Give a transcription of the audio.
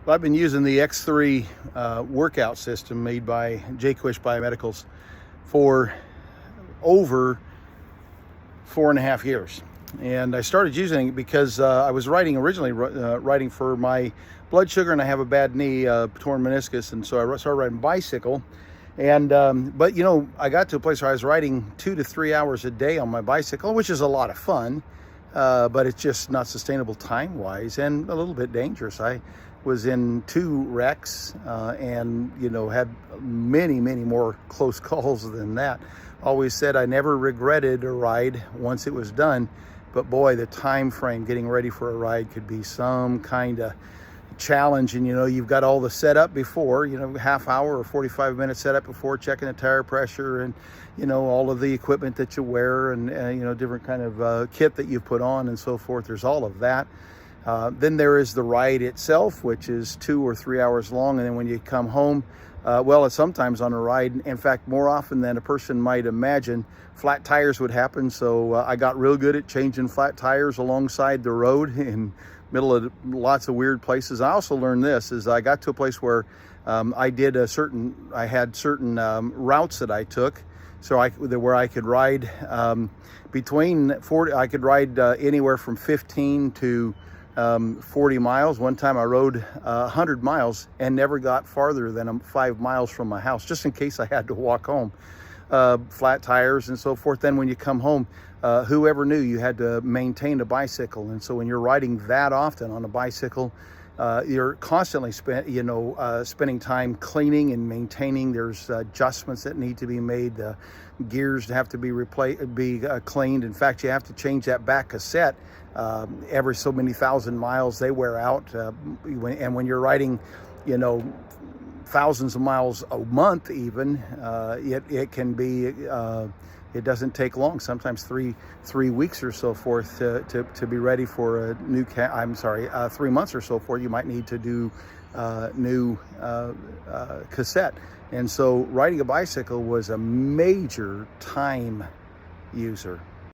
Well, I've been using the X3 workout system made by Jaquish Biomedicals for over 4.5 years. And I started using it because I was originally writing for my blood sugar, and I have a bad knee, torn meniscus, and so I started riding bicycle. And but I got to a place where I was riding 2 to 3 hours a day on my bicycle, which is a lot of fun, but it's just not sustainable time-wise and a little bit dangerous. I was in 2 wrecks and had many more close calls than that. Always said I never regretted a ride once it was done, but boy, the time frame getting ready for a ride could be some kind of challenge. And you've got all the setup before, half hour or 45-minute setup before, checking the tire pressure and all of the equipment that you wear and different kind of kit that you put on and so forth. There's all of that. Then there is the ride itself, which is 2 or 3 hours long. And then when you come home, it's sometimes on a ride, in fact, more often than a person might imagine, flat tires would happen. So I got real good at changing flat tires alongside the road in middle of lots of weird places. I also learned this as I got to a place where I had certain routes that I took. So where I could ride between 40, I could ride anywhere from 15 to 40 miles. One time I rode 100 miles and never got farther than 5 miles from my house, just in case I had to walk home. Flat tires and so forth. Then when you come home, whoever knew you had to maintain a bicycle? And so when you're riding that often on a bicycle, you're constantly spending time cleaning and maintaining. There's adjustments that need to be made. The gears have to be cleaned. In fact, you have to change that back cassette every so many thousand miles. They wear out. And when you're riding, thousands of miles a month, even it can be. It doesn't take long. Sometimes three weeks or so forth to be ready for a new 3 months or so forth. You might need to do new cassette. And so riding a bicycle was a major time user.